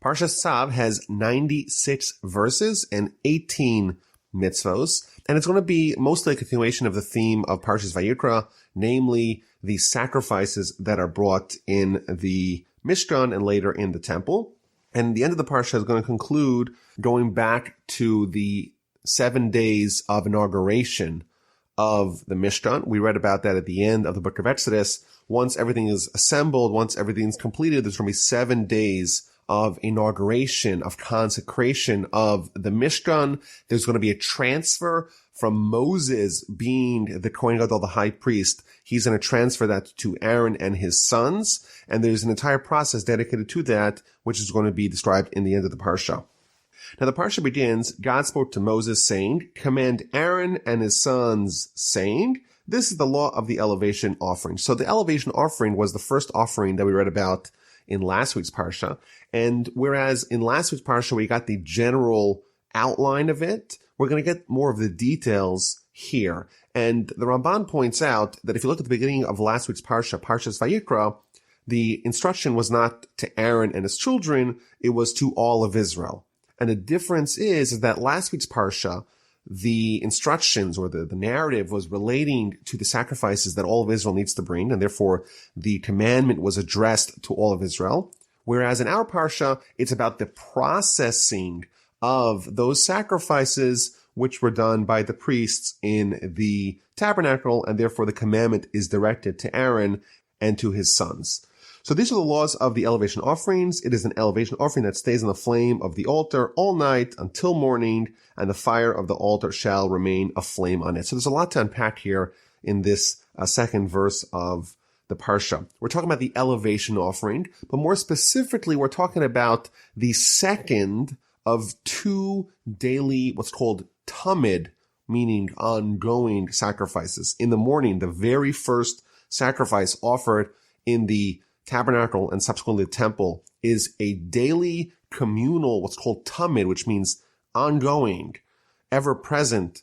Parshas Tzav has 96 verses and 18 mitzvos, and it's going to be mostly a continuation of the theme of Parshas Vayikra, namely the sacrifices that are brought in the Mishkan and later in the temple. And the end of the parsha is going to conclude going back to the 7 days of inauguration of the Mishkan. We read about that at the end of the book of Exodus. Once everything is assembled, once everything's completed, there's going to be 7 days of inauguration, of consecration of the Mishkan. There's going to be a transfer from Moses being the Kohen Gadol, the high priest. He's going to transfer that to Aaron and his sons. And there's an entire process dedicated to that, which is going to be described in the end of the parsha. Now the parsha begins, God spoke to Moses saying, command Aaron and his sons saying, this is the law of the elevation offering. So the elevation offering was the first offering that we read about in last week's parsha. And whereas in last week's parsha, we got the general outline of it, we're going to get more of the details here. And the Ramban points out that if you look at the beginning of last week's parsha, Parshas Vayikra, the instruction was not to Aaron and his children, it was to all of Israel. And the difference is that last week's parsha, the instructions or the narrative was relating to the sacrifices that all of Israel needs to bring, and therefore the commandment was addressed to all of Israel. Whereas in our parsha, it's about the processing of those sacrifices which were done by the priests in the tabernacle, and therefore the commandment is directed to Aaron and to his sons. So these are the laws of the elevation offerings. It is an elevation offering that stays on the flame of the altar all night until morning, and the fire of the altar shall remain aflame on it. So there's a lot to unpack here in this second verse of the parsha. We're talking about the elevation offering, but more specifically, we're talking about the second of 2 daily, what's called tamid, meaning ongoing sacrifices. In the morning, the very first sacrifice offered in the tabernacle and subsequently the temple is a daily communal, what's called tamid, which means ongoing, ever-present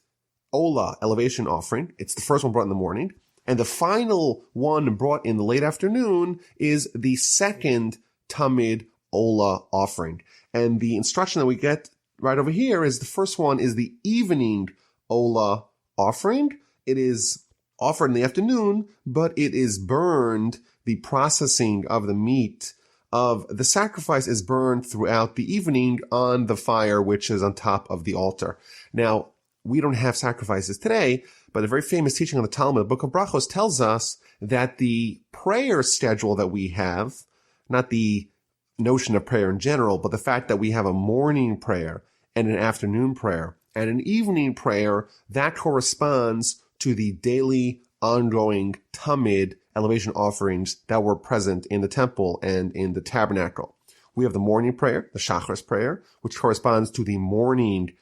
olah, elevation offering. It's the first one brought in the morning. And the final one brought in the late afternoon is the second tamid olah offering. And the instruction that we get right over here is the first one is the evening olah offering. It is offered in the afternoon, but it is burned. The processing of the meat of the sacrifice is burned throughout the evening on the fire, which is on top of the altar. Now, we don't have sacrifices today, but a very famous teaching of the Talmud, the Book of Brachos, tells us that the prayer schedule that we have, not the notion of prayer in general, but the fact that we have a morning prayer and an afternoon prayer and an evening prayer, that corresponds to the daily ongoing tamid elevation offerings that were present in the temple and in the tabernacle. We have the morning prayer, the Shacharis prayer, which corresponds to the morning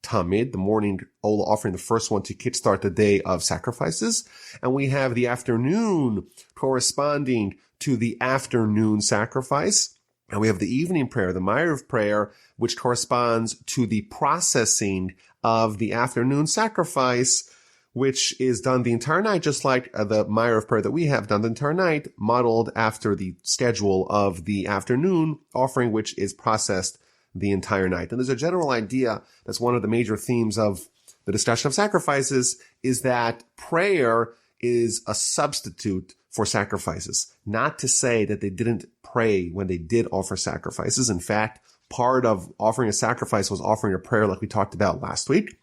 tamid, the morning olah offering, the first one to kickstart the day of sacrifices. And we have the afternoon corresponding to the afternoon sacrifice. And we have the evening prayer, the Ma'ariv prayer, which corresponds to the processing of the afternoon sacrifice, which is done the entire night, just like the Ma'ariv prayer that we have done the entire night, modeled after the schedule of the afternoon offering, which is processed the entire night. And there's a general idea that's one of the major themes of the discussion of sacrifices, is that prayer is a substitute for sacrifices. Not to say that they didn't pray when they did offer sacrifices. In fact, part of offering a sacrifice was offering a prayer like we talked about last week.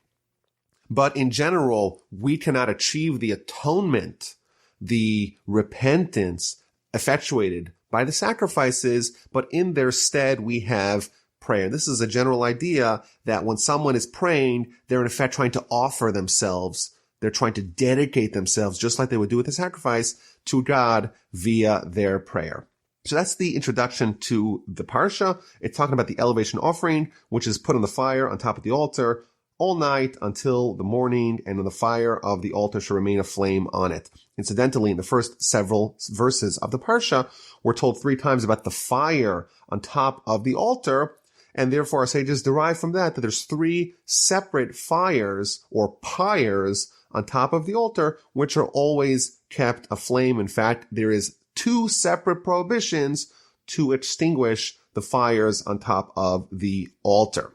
But in general, we cannot achieve the atonement, the repentance effectuated by the sacrifices, but in their stead we have prayer. This is a general idea that when someone is praying, they're in effect trying to offer themselves. They're trying to dedicate themselves, just like they would do with a sacrifice, to God via their prayer. So that's the introduction to the parsha. It's talking about the elevation offering, which is put on the fire on top of the altar all night until the morning, and the fire of the altar shall remain aflame on it. Incidentally, in the first several verses of the parsha, we're told 3 times about the fire on top of the altar, and therefore our sages derive from that there's 3 separate fires or pyres on top of the altar, which are always kept aflame. In fact, there is 2 separate prohibitions to extinguish the fires on top of the altar.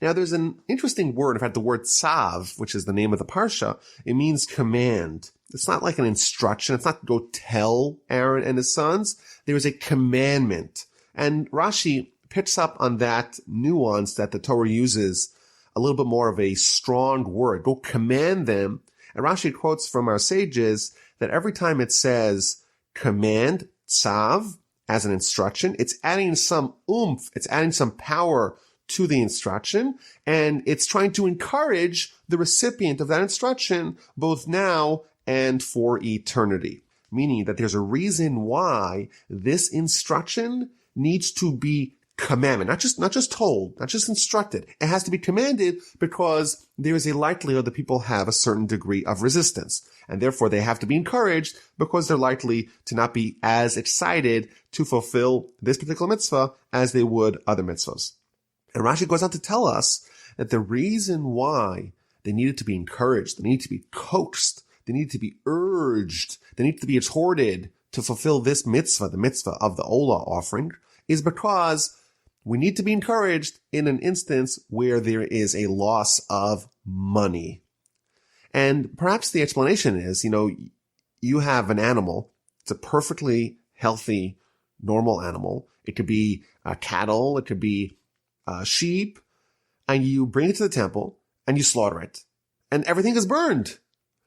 Now, there's an interesting word. In fact, the word tzav, which is the name of the parsha, it means command. It's not like an instruction. It's not go tell Aaron and his sons. There is a commandment. And Rashi picks up on that nuance that the Torah uses, a little bit more of a strong word. Go command them. And Rashi quotes from our sages that every time it says command, tzav, as an instruction, it's adding some oomph, it's adding some power to the instruction, and it's trying to encourage the recipient of that instruction both now and for eternity. Meaning that there's a reason why this instruction needs to be commandment, not just told, not just instructed. It has to be commanded because there is a likelihood that people have a certain degree of resistance. And therefore they have to be encouraged because they're likely to not be as excited to fulfill this particular mitzvah as they would other mitzvahs. And Rashi goes on to tell us that the reason why they needed to be encouraged, they needed to be coaxed, they needed to be urged, they needed to be exhorted to fulfill this mitzvah, the mitzvah of the Olah offering, is because we need to be encouraged in an instance where there is a loss of money. And perhaps the explanation is, you have an animal. It's a perfectly healthy, normal animal. It could be cattle. It could be sheep. And you bring it to the temple and you slaughter it. And everything is burned.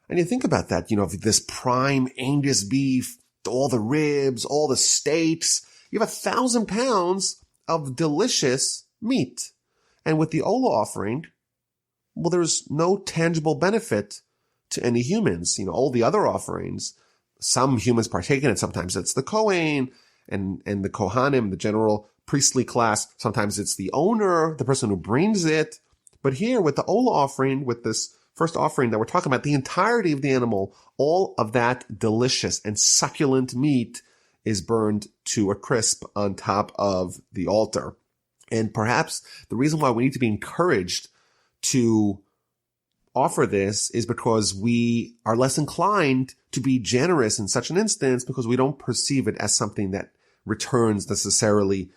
And you think about that, this prime Angus beef, all the ribs, all the steaks. You have 1,000 pounds of delicious meat. And with the Olah offering, well, there's no tangible benefit to any humans. All the other offerings, some humans partake in it. Sometimes it's the Kohen and the Kohanim, the general priestly class. Sometimes it's the owner, the person who brings it. But here with the Olah offering, with this first offering that we're talking about, the entirety of the animal, all of that delicious and succulent meat is burned to a crisp on top of the altar. And perhaps the reason why we need to be encouraged to offer this is because we are less inclined to be generous in such an instance because we don't perceive it as something that returns necessarily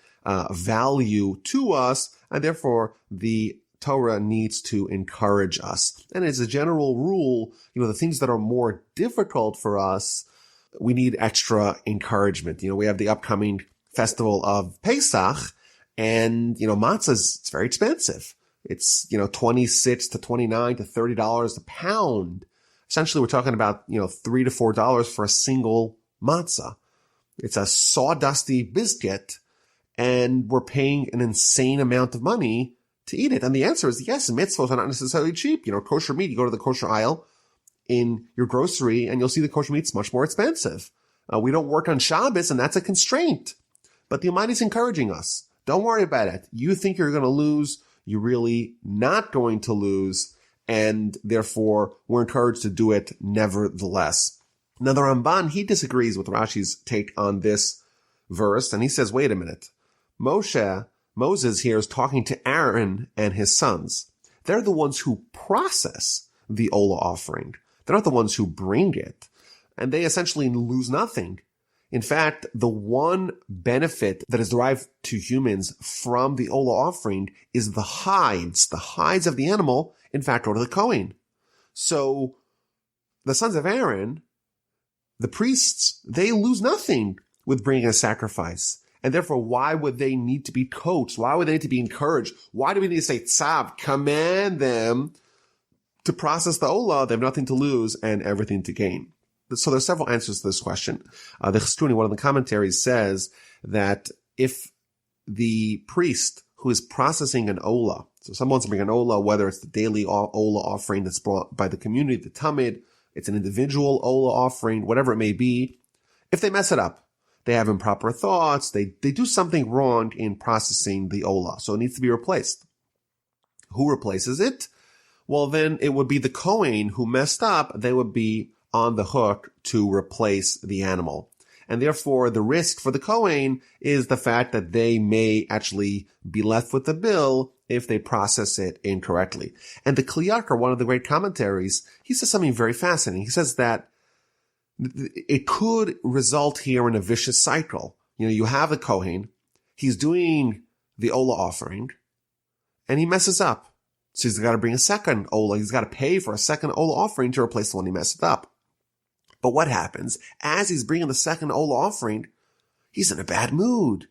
value to us, and therefore the Torah needs to encourage us. And as a general rule, the things that are more difficult for us, we need extra encouragement. We have the upcoming festival of Pesach, and, matzah it's very expensive. It's, $26 to $29 to $30 a pound. Essentially, we're talking about, $3 to $4 for a single matzah. It's a sawdusty biscuit, and we're paying an insane amount of money to eat it. And the answer is yes, mitzvahs are not necessarily cheap. Kosher meat, you go to the kosher aisle in your grocery and you'll see the kosher meat's much more expensive. We don't work on Shabbos, and that's a constraint. But the Almighty's encouraging us. Don't worry about it. You think you're going to lose, you're really not going to lose, and therefore we're encouraged to do it nevertheless. Now the Ramban, he disagrees with Rashi's take on this verse, and he says, wait a minute. Moses here is talking to Aaron and his sons. They're the ones who process the Olah offering. They're not the ones who bring it. And they essentially lose nothing. In fact, the one benefit that is derived to humans from the Olah offering is the hides. The hides of the animal, in fact, go to the Kohen. So the sons of Aaron, the priests, they lose nothing with bringing a sacrifice. And therefore, why would they need to be coached? Why would they need to be encouraged? Why do we need to say, tzav, command them to process the Olah? They have nothing to lose and everything to gain. So there's several answers to this question. The Chistuni, one of the commentaries, says that if the priest who is processing an Olah, so someone's bringing an Olah, whether it's the daily Olah offering that's brought by the community, the Tamid, it's an individual Olah offering, whatever it may be, if they mess it up, they have improper thoughts, they do something wrong in processing the Olah, so it needs to be replaced. Who replaces it? Well, then it would be the Kohen who messed up. They would be on the hook to replace the animal. And therefore, the risk for the Kohen is the fact that they may actually be left with the bill if they process it incorrectly. And the Kli Yakar, one of the great commentaries, he says something very fascinating. He says that it could result here in a vicious cycle. You have the Kohen, he's doing the Ola offering and he messes up. So he's got to bring a second Ola. He's got to pay for a second Ola offering to replace the one he messed up. But what happens? As he's bringing the second Ola offering, he's in a bad mood.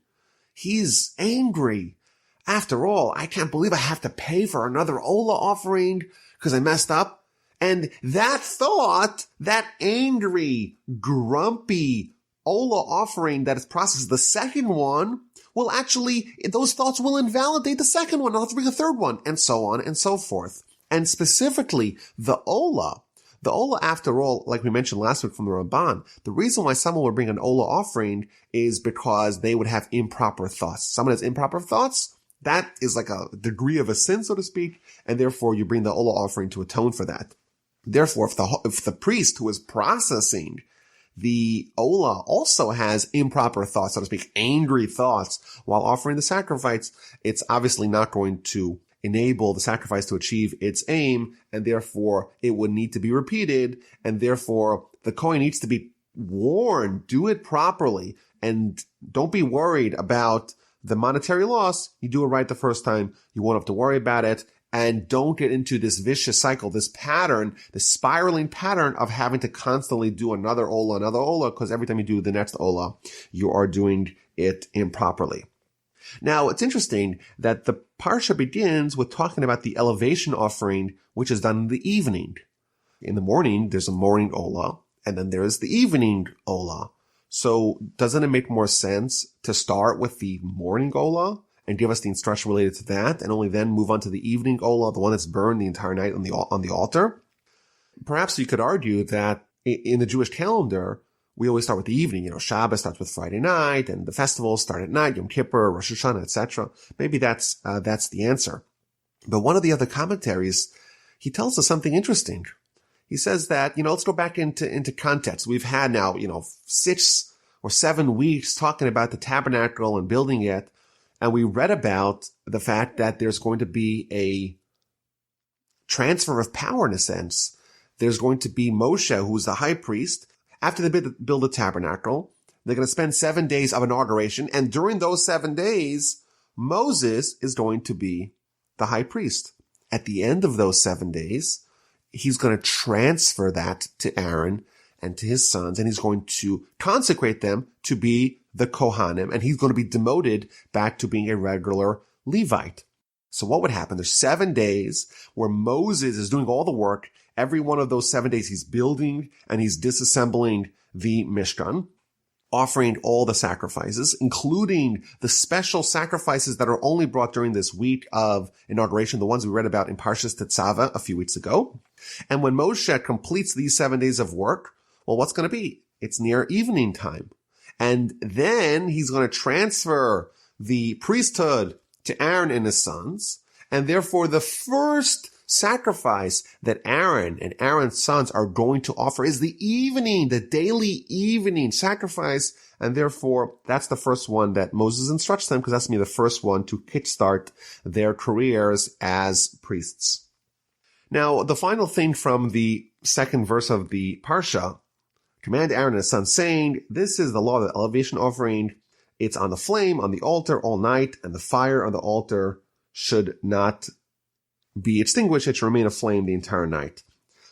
He's angry. After all, I can't believe I have to pay for another Ola offering because I messed up. And that thought, that angry, grumpy Ola offering that is processed, the second one, will actually, those thoughts will invalidate the second one. I'll have to bring a third one, and so on and so forth. And specifically, the Ola, after all, like we mentioned last week from the Ramban, the reason why someone would bring an Ola offering is because they would have improper thoughts. Someone has improper thoughts, that is like a degree of a sin, so to speak, and therefore you bring the Ola offering to atone for that. Therefore, if the priest who is processing the Ola also has improper thoughts, so to speak, angry thoughts while offering the sacrifice, it's obviously not going to enable the sacrifice to achieve its aim, and therefore it would need to be repeated, and therefore the Kohen needs to be warned, do it properly, and don't be worried about the monetary loss. You do it right the first time, you won't have to worry about it, and don't get into this vicious cycle, this pattern, this spiraling pattern of having to constantly do another Ola, because every time you do the next Ola, you are doing it improperly. Now, it's interesting that the Parsha begins with talking about the elevation offering, which is done in the evening. In the morning, there's a morning Ola, and then there's the evening Ola. So doesn't it make more sense to start with the morning Ola and give us the instruction related to that, and only then move on to the evening Ola, the one that's burned the entire night on the altar? Perhaps you could argue that in the Jewish calendar, we always start with the evening. Shabbos starts with Friday night, and the festivals start at night, Yom Kippur, Rosh Hashanah, etc. Maybe that's the answer. But one of the other commentaries, he tells us something interesting. He says that, let's go back into context. We've had now, 6 or 7 weeks talking about the tabernacle and building it. And we read about the fact that there's going to be a transfer of power in a sense. There's going to be Moshe, who's the high priest. After they build the tabernacle, they're going to spend 7 days of inauguration. And during those 7 days, Moses is going to be the high priest. At the end of those 7 days, he's going to transfer that to Aaron and to his sons, and he's going to consecrate them to be the Kohanim, and he's going to be demoted back to being a regular Levite. So what would happen? There's 7 days where Moses is doing all the work. Every one of those 7 days he's building and he's disassembling the Mishkan, offering all the sacrifices, including the special sacrifices that are only brought during this week of inauguration, the ones we read about in Parshas Tzav a few weeks ago. And when Moshe completes these 7 days of work, well, what's going to be? It's near evening time. And then he's going to transfer the priesthood to Aaron and his sons. And therefore, the first sacrifice that Aaron and Aaron's sons are going to offer is the daily evening sacrifice. And therefore, that's the first one that Moses instructs them, because that's going to be the first one to kickstart their careers as priests. Now, the final thing from the second verse of the Parsha, command Aaron and his sons, saying, this is the law of the elevation offering. It's on the flame on the altar all night, and the fire on the altar should not be extinguished. It should remain aflame the entire night.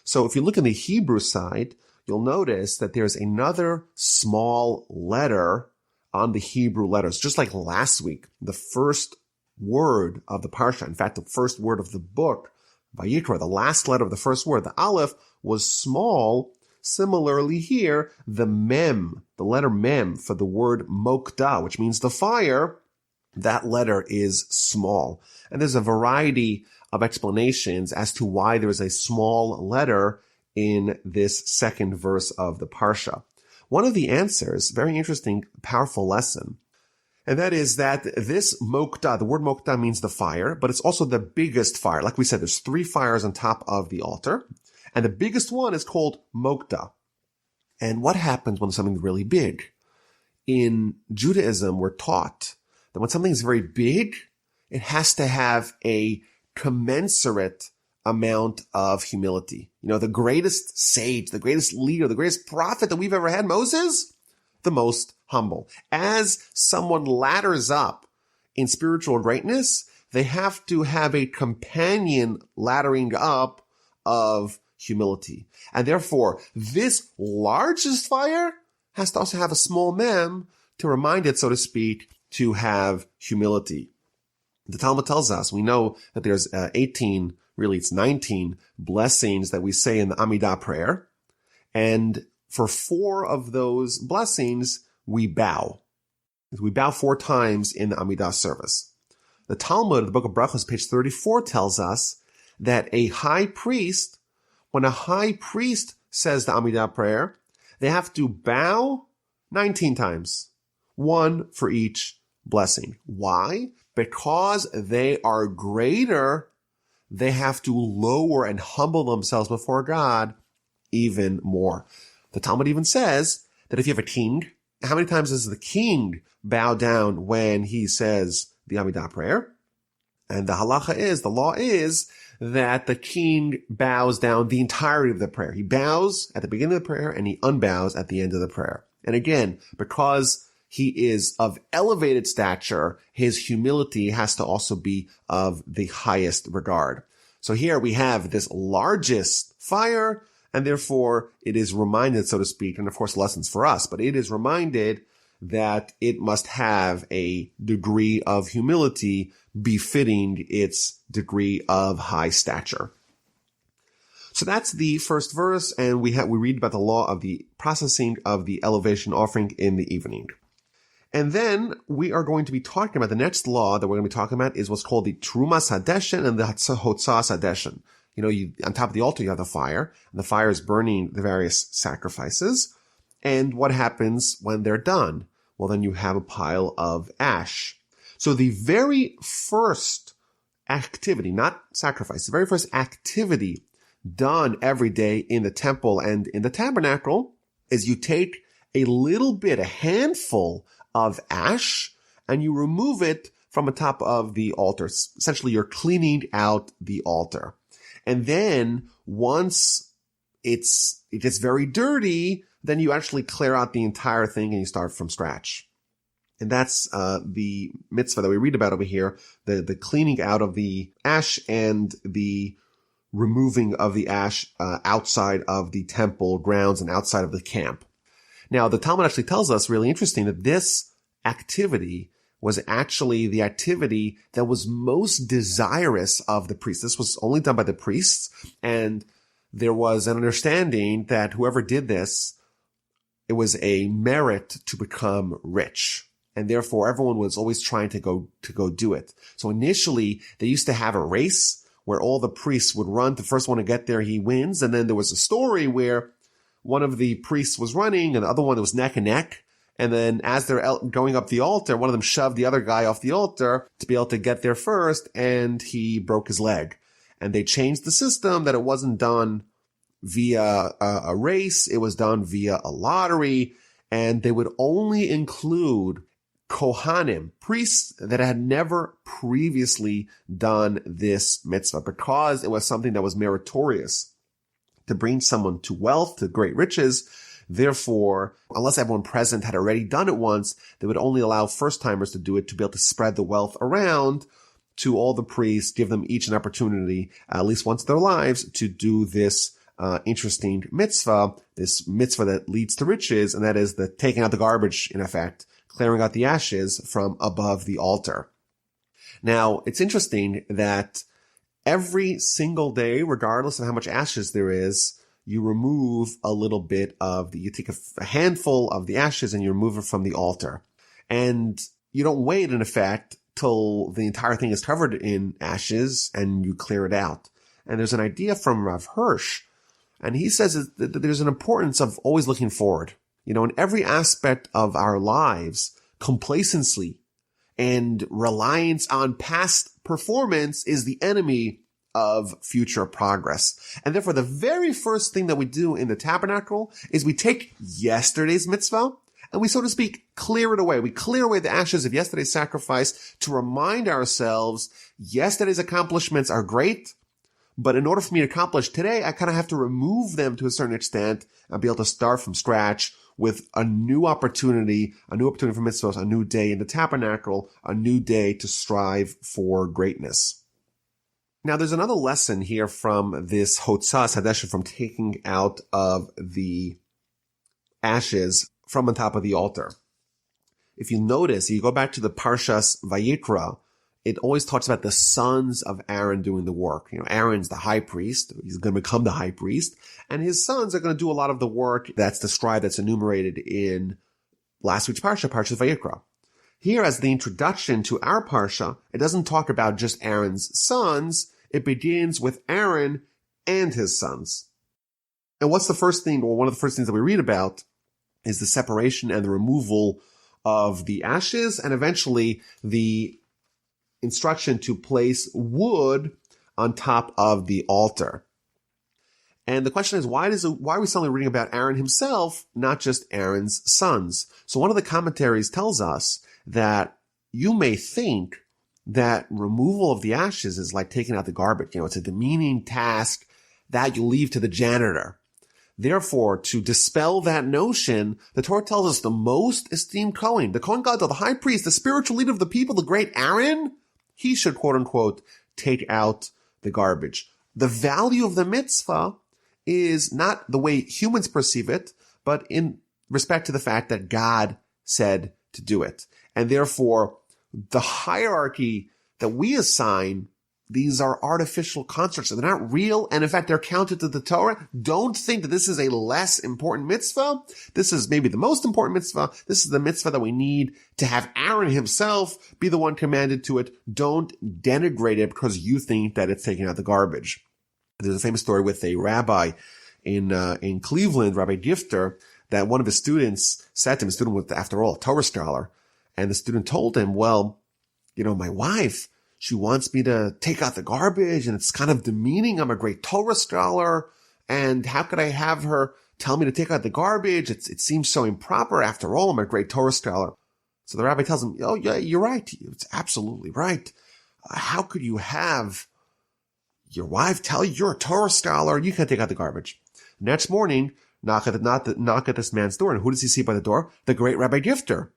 So if you look in the Hebrew side, you'll notice that there's another small letter on the Hebrew letters. Just like last week, the first word of the Parsha, in fact, the first word of the book, Vayikra, the last letter of the first word, the Aleph, was small. Similarly here, the mem, the letter mem for the word mokdah, which means the fire, that letter is small. And there's a variety of explanations as to why there is a small letter in this second verse of the Parsha. One of the answers, very interesting, powerful lesson, and that is that this mokdah, the word mokdah means the fire, but it's also the biggest fire. Like we said, there's 3 fires on top of the altar. And the biggest one is called mokdah. And what happens when something's really big? In Judaism, we're taught that when something's very big, it has to have a commensurate amount of humility. The greatest sage, the greatest leader, the greatest prophet that we've ever had, Moses, the most humble. As someone ladders up in spiritual greatness, they have to have a companion laddering up of humility. And therefore, this largest fire has to also have a small mem to remind it, so to speak, to have humility. The Talmud tells us, we know that there's 19 blessings that we say in the Amidah prayer. And for 4 of those blessings, we bow. We bow 4 times in the Amidah service. The Talmud, the book of Brachos, page 34, tells us that a high priest, when a high priest says the Amidah prayer, they have to bow 19 times, 1 for each blessing. Why? Because they are greater, they have to lower and humble themselves before God even more. The Talmud even says that if you have a king, how many times does the king bow down when he says the Amidah prayer? And the halacha is, the law is, that the king bows down the entirety of the prayer. He bows at the beginning of the prayer and he unbows at the end of the prayer. And again, because he is of elevated stature, his humility has to also be of the highest regard. So here we have this largest fire, and therefore it is reminded, so to speak, and of course lessons for us, but it is reminded that it must have a degree of humility befitting its degree of high stature. So that's the first verse, and we read about the law of the processing of the elevation offering in the evening. And then we are going to be talking about the next law that we're going to be talking about is what's called the Trumas Hadeshen and the Hotzas Hadeshen. On top of the altar, you have the fire, and the fire is burning the various sacrifices. And what happens when they're done? Well, then you have a pile of ash. So the very first activity, not sacrifice, the very first activity done every day in the temple and in the tabernacle is you take a little bit, a handful of ash, and you remove it from the top of the altar. Essentially, you're cleaning out the altar. And then once it gets very dirty, then you actually clear out the entire thing and you start from scratch. And that's the mitzvah that we read about over here, the cleaning out of the ash and the removing of the ash outside of the temple grounds and outside of the camp. Now, the Talmud actually tells us, really interesting, that this activity was actually the activity that was most desirous of the priests. This was only done by the priests, and there was an understanding that whoever did this, it was a merit to become rich. And therefore, everyone was always trying to go do it. So initially, they used to have a race where all the priests would run. The first one to get there, he wins. And then there was a story where one of the priests was running and the other one was neck and neck. And then as they're going up the altar, one of them shoved the other guy off the altar to be able to get there first, and he broke his leg. And they changed the system that it wasn't done via a race. It was done via a lottery, and they would only include Kohanim, priests that had never previously done this mitzvah, because it was something that was meritorious to bring someone to wealth, to great riches. Therefore, unless everyone present had already done it once, they would only allow first-timers to do it to be able to spread the wealth around to all the priests, give them each an opportunity, at least once in their lives, to do this interesting mitzvah, this mitzvah that leads to riches, and that is the taking out the garbage, in effect, clearing out the ashes from above the altar. Now, it's interesting that every single day, regardless of how much ashes there is, you remove a little bit you take a handful of the ashes and you remove it from the altar. And you don't wait, in effect, till the entire thing is covered in ashes and you clear it out. And there's an idea from Rav Hirsch, and he says that there's an importance of always looking forward. In every aspect of our lives, complacency and reliance on past performance is the enemy of future progress. And therefore, the very first thing that we do in the tabernacle is we take yesterday's mitzvah and we, so to speak, clear it away. We clear away the ashes of yesterday's sacrifice to remind ourselves yesterday's accomplishments are great, but in order for me to accomplish today, I kind of have to remove them to a certain extent and be able to start from scratch with a new opportunity for mitzvahs, a new day in the tabernacle, a new day to strive for greatness. Now, there's another lesson here from this Hotzas Hadesha, from taking out of the ashes from on top of the altar. If you notice, you go back to the Parshas Vayikra, it always talks about the sons of Aaron doing the work. Aaron's the high priest. He's going to become the high priest. And his sons are going to do a lot of the work that's described, that's enumerated in last week's Parsha, Parshas Vayikra. Here, as the introduction to our Parsha, it doesn't talk about just Aaron's sons. It begins with Aaron and his sons. And what's the first thing, or one of the first things that we read about, is the separation and the removal of the ashes, and eventually the instruction to place wood on top of the altar. And the question is, why are we suddenly reading about Aaron himself, not just Aaron's sons? So one of the commentaries tells us that you may think that removal of the ashes is like taking out the garbage. It's a demeaning task that you leave to the janitor. Therefore, to dispel that notion, the Torah tells us the most esteemed Kohen, the Kohen Gadol, the high priest, the spiritual leader of the people, the great Aaron, he should, quote unquote, take out the garbage. The value of the mitzvah is not the way humans perceive it, but in respect to the fact that God said to do it. And therefore, the hierarchy that we assign, these are artificial constructs. They're not real. And in fact, they're counter to the Torah. Don't think that this is a less important mitzvah. This is maybe the most important mitzvah. This is the mitzvah that we need to have Aaron himself be the one commanded to it. Don't denigrate it because you think that it's taking out the garbage. There's a famous story with a rabbi in Cleveland, Rabbi Gifter, that one of his students said to him, a student was, after all, a Torah scholar, and the student told him, well, my wife, she wants me to take out the garbage, and it's kind of demeaning. I'm a great Torah scholar, and how could I have her tell me to take out the garbage? It seems so improper. After all, I'm a great Torah scholar. So the rabbi tells him, oh, yeah, you're right. It's absolutely right. How could you have your wife tell you you're a Torah scholar? You can't take out the garbage. Next morning, knock at this man's door. And who does he see by the door? The great Rabbi Gifter.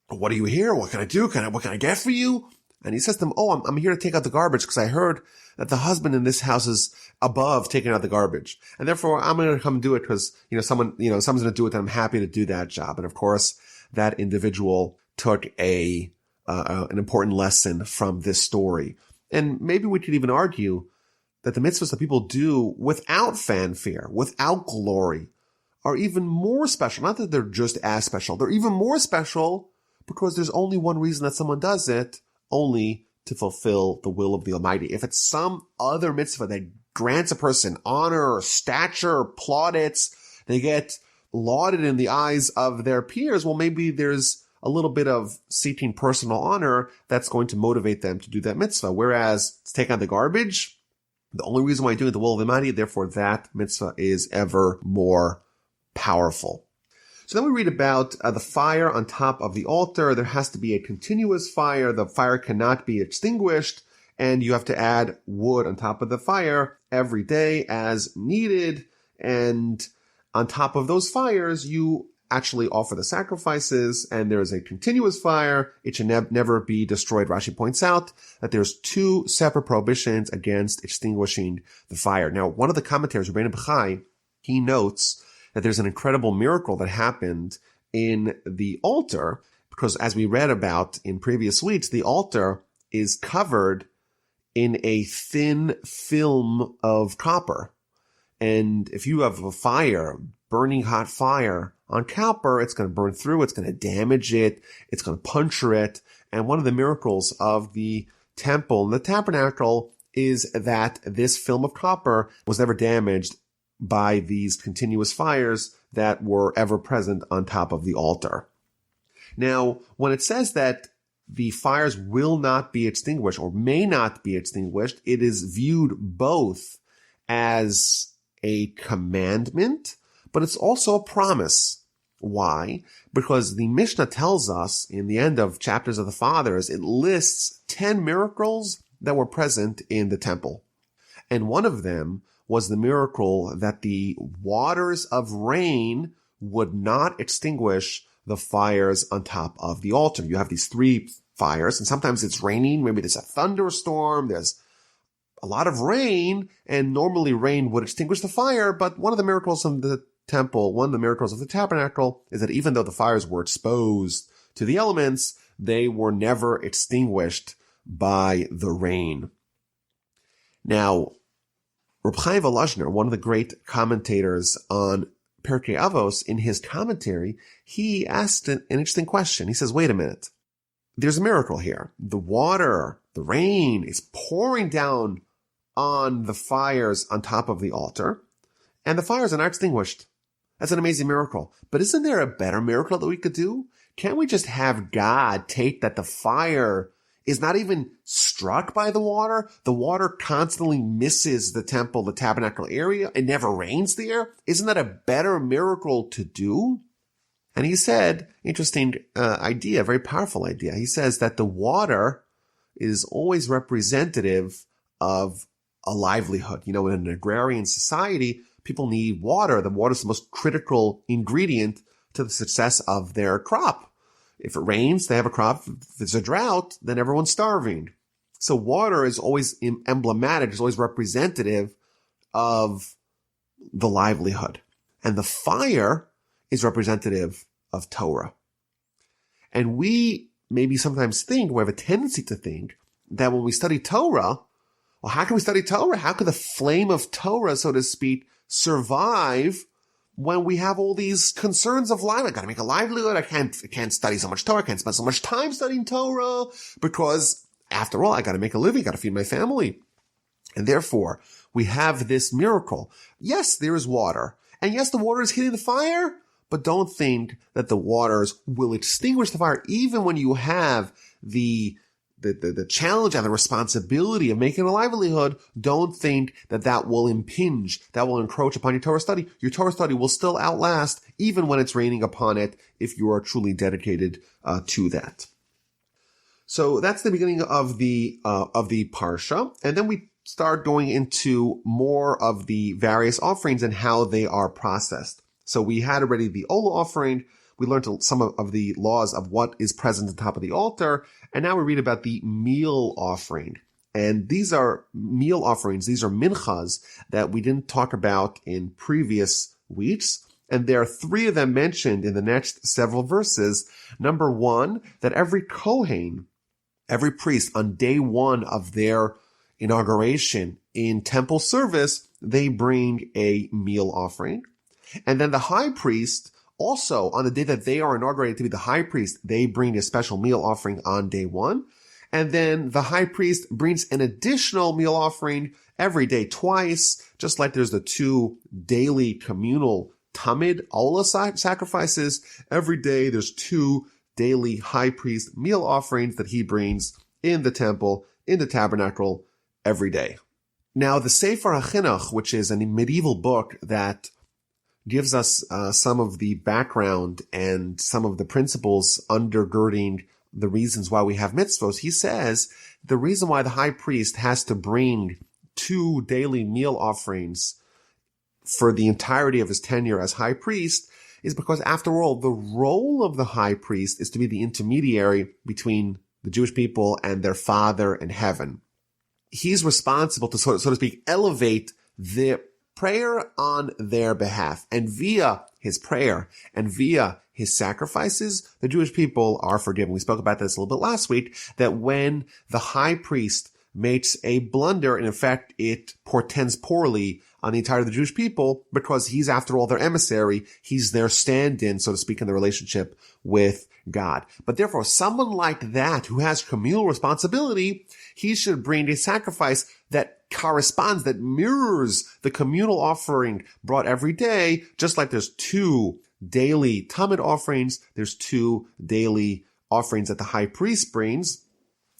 What are you here? What can I do? What can I get for you? And he says to him, oh, I'm here to take out the garbage because I heard that the husband in this house is above taking out the garbage. And therefore, I'm going to come do it because, someone's going to do it, and I'm happy to do that job. And of course, that individual took an important lesson from this story. And maybe we could even argue that the mitzvahs that people do without fanfare, without glory, are even more special. Not that they're just as special. They're even more special because there's only one reason that someone does it, only to fulfill the will of the Almighty. If it's some other mitzvah that grants a person honor, stature, plaudits, they get lauded in the eyes of their peers, well, maybe there's a little bit of seeking personal honor that's going to motivate them to do that mitzvah. Whereas to take out the garbage, the only reason why you're doing the will of the Almighty, therefore that mitzvah is ever more powerful. So then we read about the fire on top of the altar. There has to be a continuous fire. The fire cannot be extinguished, and you have to add wood on top of the fire every day as needed. And on top of those fires, you actually offer the sacrifices, and there's a continuous fire. It should never be destroyed. Rashi points out that there's two separate prohibitions against extinguishing the fire. Now, one of the commentaries, Rabbeinu Bechai, he notes that there's an incredible miracle that happened in the altar, because as we read about in previous weeks, the altar is covered in a thin film of copper. And if you have a fire, burning hot fire on copper, it's going to burn through, it's going to damage it, it's going to puncture it. And one of the miracles of the temple and the tabernacle is that this film of copper was never damaged by these continuous fires that were ever present on top of the altar. Now, when it says that the fires will not be extinguished or may not be extinguished, it is viewed both as a commandment, but it's also a promise. Why? Because the Mishnah tells us in the end of chapters of the Fathers, it lists 10 miracles that were present in the temple. And one of them was the miracle that the waters of rain would not extinguish the fires on top of the altar. You have these three fires, and sometimes it's raining, maybe there's a thunderstorm, there's a lot of rain, and normally rain would extinguish the fire, but one of the miracles of the temple, one of the miracles of the tabernacle, is that even though the fires were exposed to the elements, they were never extinguished by the rain. Now, Reb Chaim Volozhiner, one of the great commentators on Pirkei Avos, in his commentary, he asked an interesting question. He says, wait a minute. There's a miracle here. The water, the rain is pouring down on the fires on top of the altar, and the fires are not extinguished. That's an amazing miracle. But isn't there a better miracle that we could do? Can't we just have God take that the fire is not even struck by the water? The water constantly misses the temple, the tabernacle area. It never rains there. Isn't that a better miracle to do? And he said, interesting idea, very powerful idea. He says that the water is always representative of a livelihood. You know, in an agrarian society, people need water. The water is the most critical ingredient to the success of their crop. If it rains, they have a crop. If there's a drought, then everyone's starving. So water is always emblematic, is always representative of the livelihood. And the fire is representative of Torah. And we maybe sometimes think, we have a tendency to think, that when we study Torah, well, how can we study Torah? How could the flame of Torah, so to speak, survive when we have all these concerns of life? I gotta make a livelihood. I can't study so much Torah. I can't spend so much time studying Torah because, after all, I gotta make a living. I gotta feed my family. And therefore, we have this miracle. Yes, there is water. And yes, the water is hitting the fire, but don't think that the waters will extinguish the fire. Even when you have the challenge and the responsibility of making a livelihood, don't think that that will impinge, that will encroach upon your Torah study. Your Torah study will still outlast, even when it's raining upon it, if you are truly dedicated to that. So that's the beginning of the parsha, and then we start going into more of the various offerings and how they are processed. So we had already the Ola offering. We learned some of the laws of what is present on top of the altar. And now we read about the meal offering. And these are meal offerings. These are minchas that we didn't talk about in previous weeks. And there are three of them mentioned in the next several verses. Number one, that every Kohen, every priest, on day one of their inauguration in temple service, they bring a meal offering. And then the high priest, also, on the day that they are inaugurated to be the high priest, they bring a special meal offering on day one. And then the high priest brings an additional meal offering every day, twice, just like there's the two daily communal Tamid Ola sacrifices. Every day there's two daily high priest meal offerings that he brings in the temple, in the tabernacle, every day. Now, the Sefer HaChinuch, which is a medieval book that gives us some of the background and some of the principles undergirding the reasons why we have mitzvos. He says the reason why the high priest has to bring two daily meal offerings for the entirety of his tenure as high priest is because, after all, the role of the high priest is to be the intermediary between the Jewish people and their Father in heaven. He's responsible to, so to speak, elevate the prayer on their behalf. And via his prayer and via his sacrifices, the Jewish people are forgiven. We spoke about this a little bit last week, that when the high priest makes a blunder, in effect, it portends poorly on the entirety of the Jewish people because he's, after all, their emissary. He's their stand-in, so to speak, in the relationship with God. But therefore, someone like that who has communal responsibility, he should bring a sacrifice that corresponds, that mirrors the communal offering brought every day. Just like there's two daily Tamid offerings, there's two daily offerings that the high priest brings.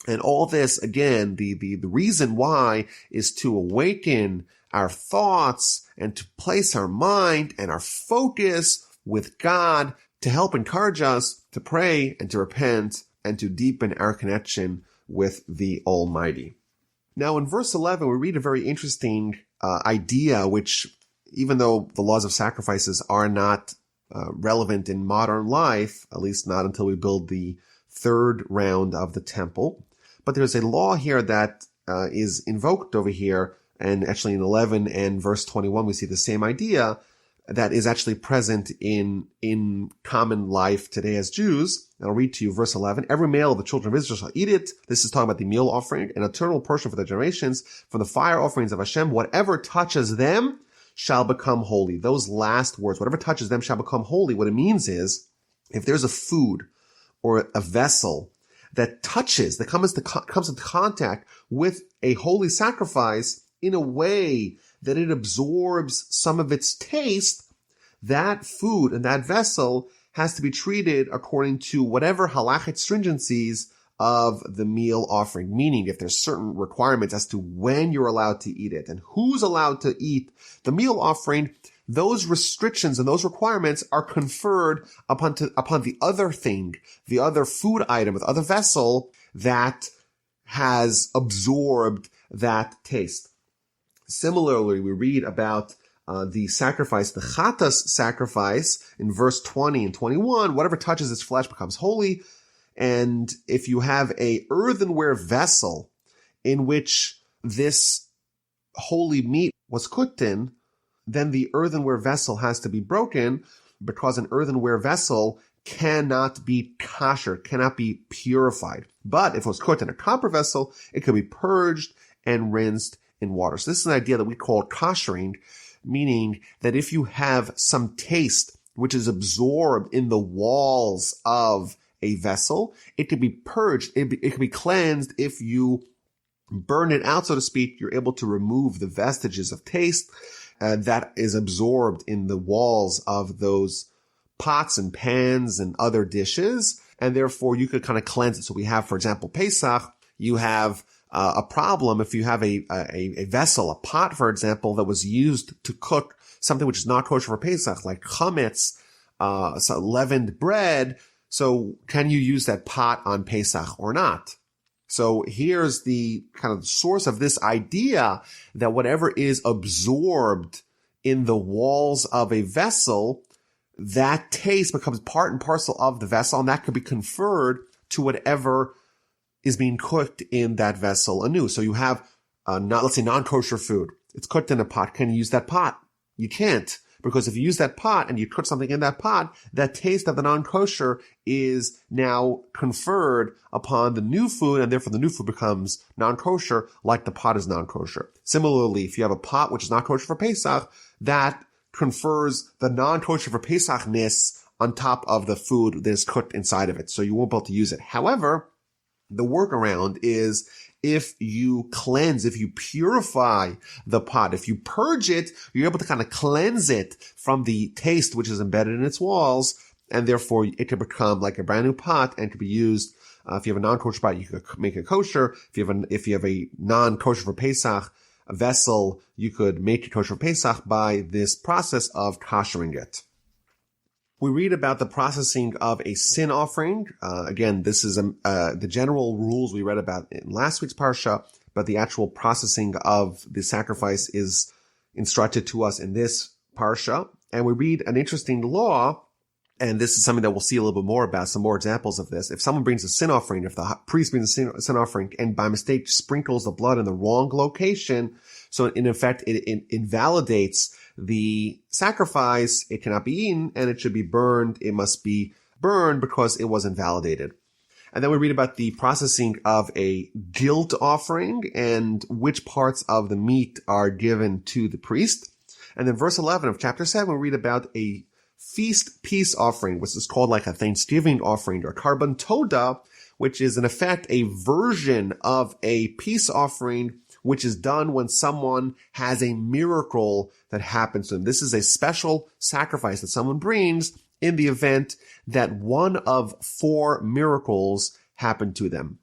And all this, again, the reason why is to awaken our thoughts and to place our mind and our focus with God, to help encourage us to pray and to repent and to deepen our connection with the Almighty. Now, in verse 11, we read a very interesting idea, which, even though the laws of sacrifices are not relevant in modern life, at least not until we build the third round of the temple. But there's a law here that is invoked over here, and actually in 11 and verse 21 we see the same idea that is actually present in common life today as Jews. And I'll read to you verse 11. Every male of the children of Israel shall eat it. This is talking about the meal offering, an eternal portion for their generations. From the fire offerings of Hashem, whatever touches them shall become holy. Those last words, whatever touches them shall become holy. What it means is, if there's a food or a vessel that comes into contact with a holy sacrifice in a way that it absorbs some of its taste, that food and that vessel has to be treated according to whatever halachic stringencies of the meal offering. Meaning, if there's certain requirements as to when you're allowed to eat it and who's allowed to eat the meal offering, those restrictions and those requirements are conferred upon the other thing, the other food item, the other vessel that has absorbed that taste. Similarly, we read about the sacrifice, the chatas sacrifice in verse 20 and 21, whatever touches its flesh becomes holy. And if you have a earthenware vessel in which this holy meat was cooked in, then the earthenware vessel has to be broken, because an earthenware vessel cannot be kosher, cannot be purified. But if it was cooked in a copper vessel, it could be purged and rinsed in water. So this is an idea that we call koshering, meaning that if you have some taste which is absorbed in the walls of a vessel, it can be purged, it can be cleansed. If you burn it out, so to speak, you're able to remove the vestiges of taste that is absorbed in the walls of those pots and pans and other dishes, and therefore you could kind of cleanse it. So we have, for example, Pesach, you have a problem if you have a vessel, a pot, for example, that was used to cook something which is not kosher for Pesach, like chametz, so leavened bread. So can you use that pot on Pesach or not? So here's the kind of source of this idea that whatever is absorbed in the walls of a vessel, that taste becomes part and parcel of the vessel, and that could be conferred to whatever is being cooked in that vessel anew. So you have, let's say non-kosher food. It's cooked in a pot. Can you use that pot? You can't. Because if you use that pot and you cook something in that pot, that taste of the non-kosher is now conferred upon the new food, and therefore the new food becomes non-kosher, like the pot is non-kosher. Similarly, if you have a pot which is not kosher for Pesach, that confers the non-kosher for Pesach-ness on top of the food that is cooked inside of it. So you won't be able to use it. However, the workaround is, if you cleanse, if you purify the pot, if you purge it, you're able to kind of cleanse it from the taste which is embedded in its walls, and therefore it can become like a brand new pot and can be used. If you have a non-kosher pot, you could make it kosher. If you have a non-kosher for Pesach vessel, you could make it kosher for Pesach by this process of koshering it. We read about the processing of a sin offering. Again, this is the general rules we read about in last week's parsha, but the actual processing of the sacrifice is instructed to us in this parsha. And we read an interesting law, and this is something that we'll see a little bit more about, some more examples of this. If someone brings a sin offering, if the priest brings a sin offering and by mistake sprinkles the blood in the wrong location, so in effect it invalidates the sacrifice, it cannot be eaten, and it should be burned. It must be burned because it was invalidated. And then we read about the processing of a guilt offering and which parts of the meat are given to the priest. And then verse 11 of chapter 7, we read about a feast peace offering, which is called like a Thanksgiving offering, or carbon toda, which is in effect a version of a peace offering, which is done when someone has a miracle that happens to them. This is a special sacrifice that someone brings in the event that one of 4 miracles happen to them.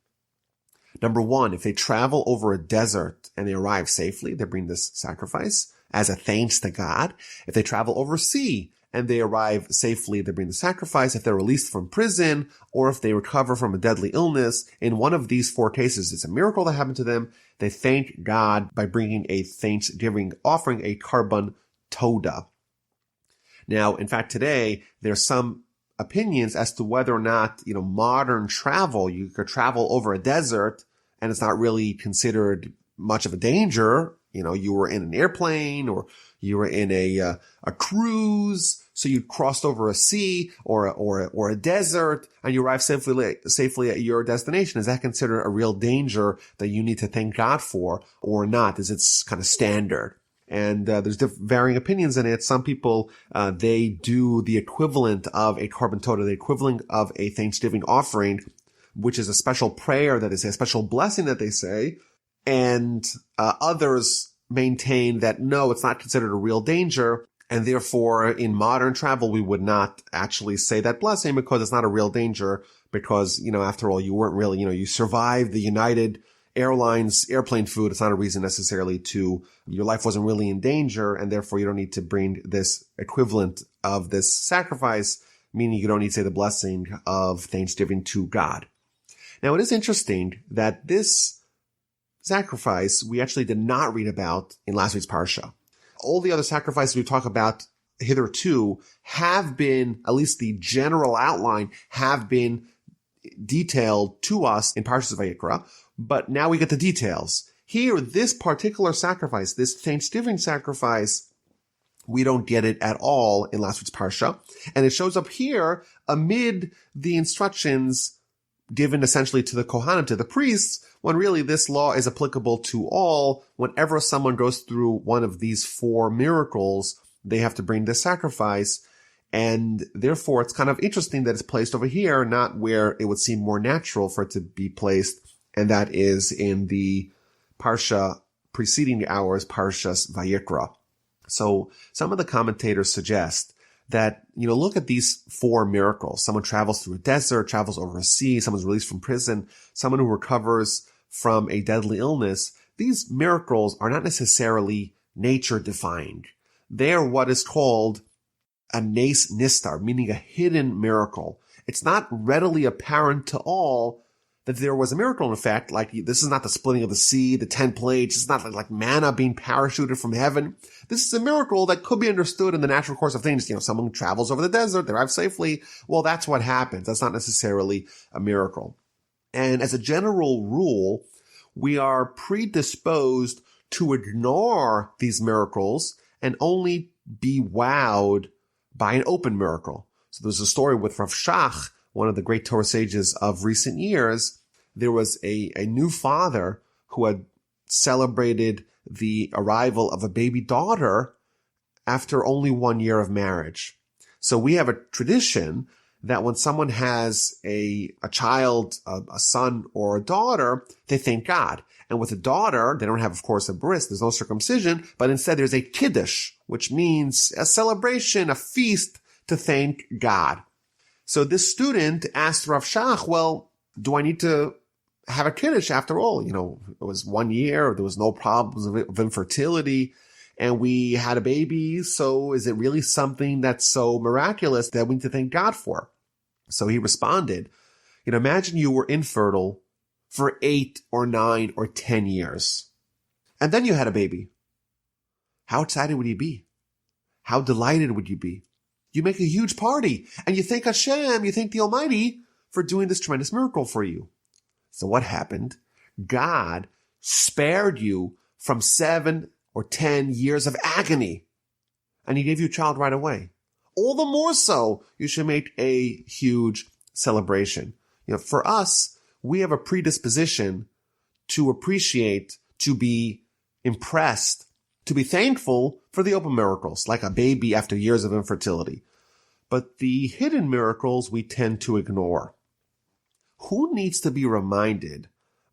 Number 1, if they travel over a desert and they arrive safely, they bring this sacrifice as a thanks to God. If they travel over sea and they arrive safely, they bring the sacrifice. If they're released from prison, or if they recover from a deadly illness, in one of these 4 cases, it's a miracle that happened to them. They thank God by bringing a thanksgiving offering, a carbon toda. Now, in fact, today, there's some opinions as to whether or not, modern travel, you could travel over a desert and it's not really considered much of a danger. You were in an airplane or you were in a cruise. So you crossed over a sea or a desert and you arrived safely at your destination. Is that considered a real danger that you need to thank God for or not? Is it kind of standard? And there's varying opinions in it. Some people, they do the equivalent of a korban todah, the equivalent of a Thanksgiving offering, which is a special prayer that is a special blessing that they say. And others maintain that no, it's not considered a real danger. And therefore, in modern travel, we would not actually say that blessing because it's not a real danger because, after all, you weren't really, you survived the United Airlines airplane food. It's not a reason necessarily your life wasn't really in danger, and therefore you don't need to bring this equivalent of this sacrifice, meaning you don't need to say the blessing of Thanksgiving to God. Now, it is interesting that this sacrifice we actually did not read about in last week's Parsha. All the other sacrifices we talk about hitherto have been, at least the general outline, have been detailed to us in Parshas Vayikra, but now we get the details. Here, this particular sacrifice, this Thanksgiving sacrifice, we don't get it at all in last week's Parsha, and it shows up here amid the instructions given essentially to the Kohanim, to the priests, when really this law is applicable to all. Whenever someone goes through one of these 4 miracles, they have to bring this sacrifice. And therefore, it's kind of interesting that it's placed over here, not where it would seem more natural for it to be placed. And that is in the Parsha preceding ours, Parshas Vayikra. So some of the commentators suggest that, look at these 4 miracles. Someone travels through a desert, travels over a sea, someone's released from prison, someone who recovers from a deadly illness. These miracles are not necessarily nature defined. They are what is called a nes nistar, meaning a hidden miracle. It's not readily apparent to all that there was a miracle. In fact, like this is not the splitting of the sea, the 10 plagues. It's not like manna being parachuted from heaven. This is a miracle that could be understood in the natural course of things. Someone travels over the desert, they arrive safely. Well, that's what happens. That's not necessarily a miracle. And as a general rule, we are predisposed to ignore these miracles and only be wowed by an open miracle. So there's a story with Rav Shach, one of the great Torah sages of recent years. There was a new father who had celebrated the arrival of a baby daughter after only 1 year of marriage. So we have a tradition that when someone has a child, a son or a daughter, they thank God. And with a daughter, they don't have, of course, a bris, there's no circumcision, but instead there's a kiddush, which means a celebration, a feast to thank God. So this student asked Rav Shach, well, do I need to have a kiddush after all? It was 1 year, there was no problems of infertility, and we had a baby, so is it really something that's so miraculous that we need to thank God for? So he responded, imagine you were infertile for 8 or 9 or 10 years, and then you had a baby. How excited would you be? How delighted would you be? You make a huge party, and you thank Hashem, you thank the Almighty for doing this tremendous miracle for you. So what happened? God spared you from 7 or 10 years of agony, and he gave you a child right away. All the more so, you should make a huge celebration. For us, we have a predisposition to appreciate, to be impressed, to be thankful for the open miracles, like a baby after years of infertility. But the hidden miracles we tend to ignore. Who needs to be reminded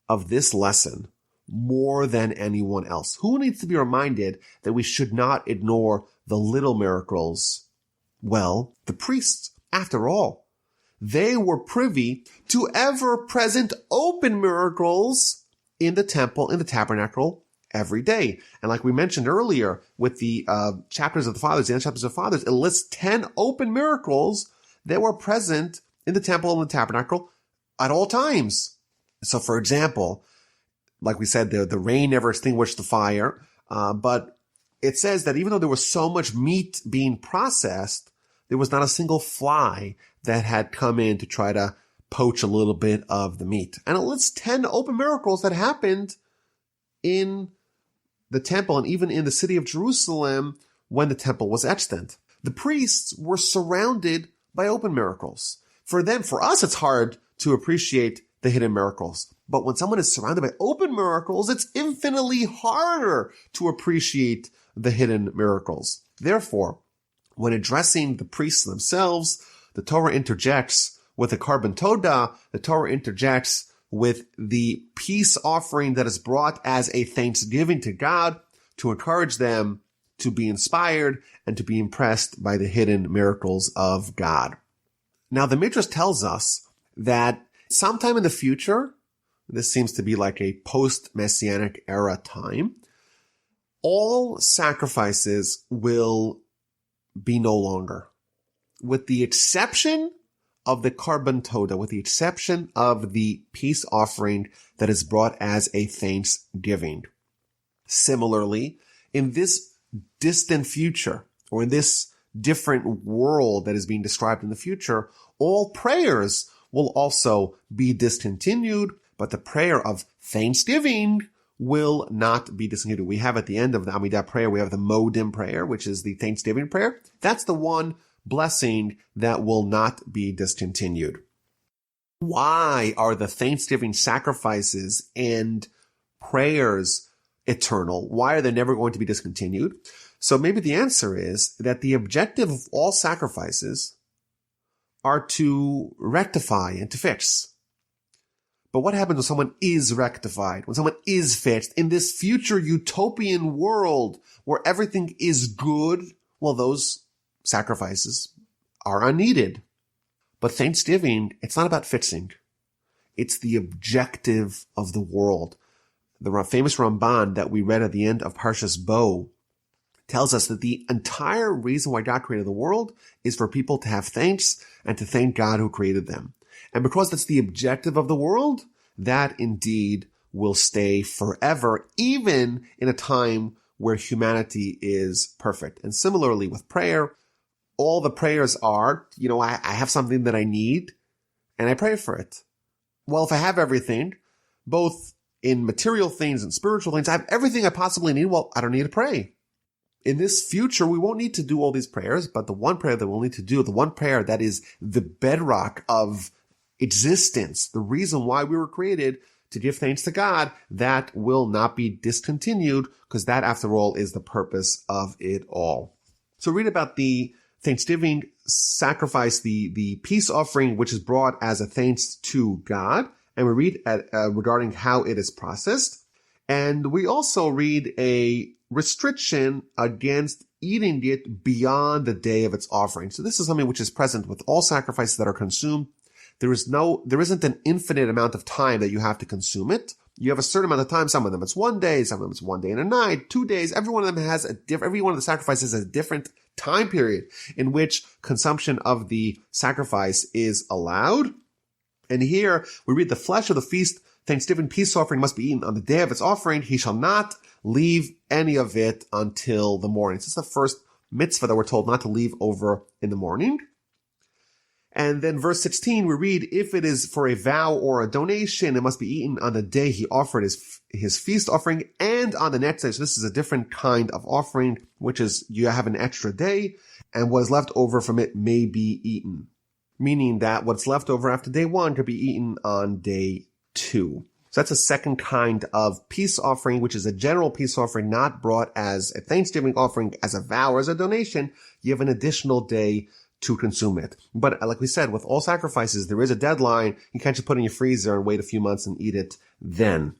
of this lesson more than anyone else? Who needs to be reminded that we should not ignore the little miracles? Well, the priests, after all. They were privy to ever-present open miracles in the temple, in the tabernacle, every day. And like we mentioned earlier, with the chapters of the fathers, the end chapters of the fathers, it lists 10 open miracles that were present in the temple and the tabernacle at all times. So, for example, like we said, the rain never extinguished the fire, but it says that even though there was so much meat being processed, there was not a single fly that had come in to try to poach a little bit of the meat. And it lists 10 open miracles that happened in the temple and even in the city of Jerusalem when the temple was extant. The priests were surrounded by open miracles. For us, it's hard to appreciate the hidden miracles. But when someone is surrounded by open miracles, it's infinitely harder to appreciate the hidden miracles. Therefore, when addressing the priests themselves, the Torah interjects with the Karban Todah, the Torah interjects with the peace offering that is brought as a thanksgiving to God to encourage them to be inspired and to be impressed by the hidden miracles of God. Now, the Midrash tells us that sometime in the future, this seems to be like a post-Messianic era time, all sacrifices will be no longer, with the exception of the Karban Todah, with the exception of the peace offering that is brought as a thanksgiving. Similarly, in this distant future, or in this different world that is being described in the future, all prayers will also be discontinued, but the prayer of thanksgiving will not be discontinued. We have at the end of the Amidah prayer, we have the Modim prayer, which is the thanksgiving prayer. That's the one blessing that will not be discontinued. Why are the thanksgiving sacrifices and prayers eternal? Why are they never going to be discontinued? So maybe the answer is that the objective of all sacrifices are to rectify and to fix. But what happens when someone is rectified, when someone is fixed in this future utopian world where everything is good? Well, those sacrifices are unneeded. But Thanksgiving, it's not about fixing. It's the objective of the world. The famous Ramban that we read at the end of Parshas Bo tells us that the entire reason why God created the world is for people to have thanks and to thank God who created them. And because that's the objective of the world, that indeed will stay forever, even in a time where humanity is perfect. And similarly with prayer, all the prayers are, I have something that I need and I pray for it. Well, if I have everything, both in material things and spiritual things, I have everything I possibly need, well, I don't need to pray. In this future, we won't need to do all these prayers, but the one prayer that we'll need to do, the one prayer that is the bedrock of existence, the reason why we were created, to give thanks to God, that will not be discontinued, because that, after all, is the purpose of it all. So read about the Thanksgiving sacrifice, the peace offering, which is brought as a thanks to God, and we read regarding how it is processed. And we also read a restriction against eating it beyond the day of its offering. So this is something which is present with all sacrifices that are consumed. There isn't an infinite amount of time that you have to consume it. You have a certain amount of time. Some of them it's 1 day, some of them it's 1 day and a night, 2 days. Every one of them has every one of the sacrifices has a different time period in which consumption of the sacrifice is allowed. And here we read, the flesh of the feast Thanksgiving peace offering must be eaten on the day of its offering. He shall not leave any of it until the morning. This is the first mitzvah that we're told not to leave over in the morning. And then verse 16, we read, if it is for a vow or a donation, it must be eaten on the day he offered his feast offering and on the next day. So this is a different kind of offering, which is you have an extra day and what is left over from it may be eaten. Meaning that what's left over after day 1 could be eaten on day 2. So that's a second kind of peace offering, which is a general peace offering, not brought as a Thanksgiving offering, as a vow or as a donation. You have an additional day to consume it. But like we said, with all sacrifices, there is a deadline. You can't just put it in your freezer and wait a few months and eat it then.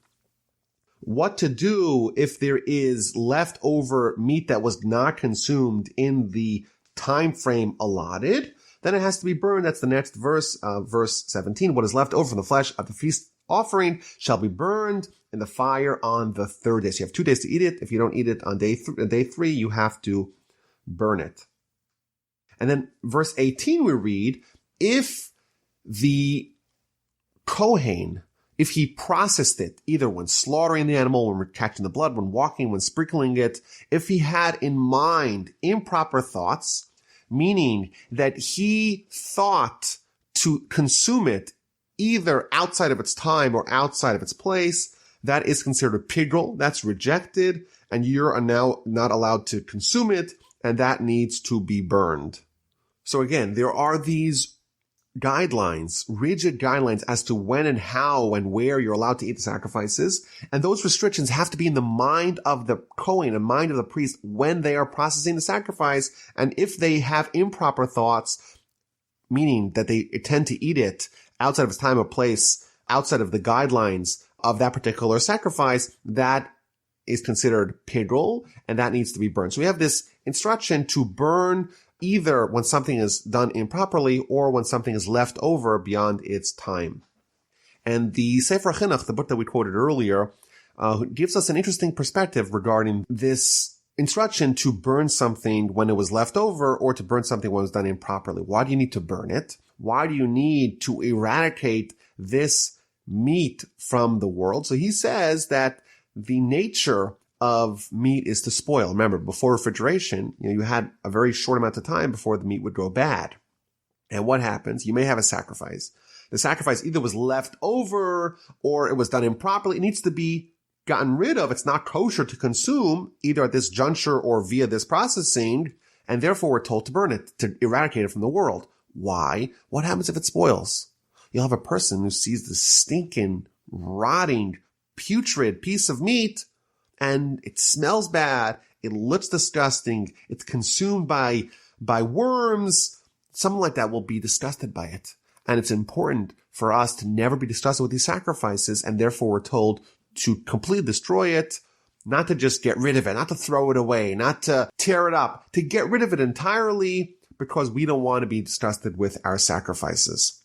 What to do if there is leftover meat that was not consumed in the time frame allotted? Then it has to be burned. That's the next verse, verse 17. What is left over from the flesh of the feast offering shall be burned in the fire on the 3rd day. So you have 2 days to eat it. If you don't eat it on day 3, you have to burn it. And then verse 18 we read, if the Kohen if he processed it, either when slaughtering the animal, when catching the blood, when walking, when sprinkling it, if he had in mind improper thoughts, meaning that he thought to consume it either outside of its time or outside of its place, that is considered a pigul. That's rejected, and you're now not allowed to consume it, and that needs to be burned. So again, there are these guidelines, rigid guidelines as to when and how and where you're allowed to eat the sacrifices. And those restrictions have to be in the mind of the Kohen, the mind of the priest, when they are processing the sacrifice. And if they have improper thoughts, meaning that they tend to eat it outside of its time or place, outside of the guidelines of that particular sacrifice, that is considered pigul, and that needs to be burned. So we have this instruction to burn either when something is done improperly or when something is left over beyond its time. And the Sefer Chinuch, the book that we quoted earlier, gives us an interesting perspective regarding this instruction to burn something when it was left over or to burn something when it was done improperly. Why do you need to burn it? Why do you need to eradicate this meat from the world? So he says that the nature of meat is to spoil. Remember, before refrigeration, you had a very short amount of time before the meat would go bad. And what happens? You may have a sacrifice. The sacrifice either was left over or it was done improperly. It needs to be gotten rid of. It's not kosher to consume either at this juncture or via this processing. And therefore we're told to burn it, to eradicate it from the world. Why? What happens if it spoils? You'll have a person who sees this stinking, rotting, putrid piece of meat, and it smells bad, it looks disgusting, it's consumed by worms, someone like that will be disgusted by it. And it's important for us to never be disgusted with these sacrifices, and therefore we're told to completely destroy it, not to just get rid of it, not to throw it away, not to tear it up, to get rid of it entirely, because we don't want to be disgusted with our sacrifices.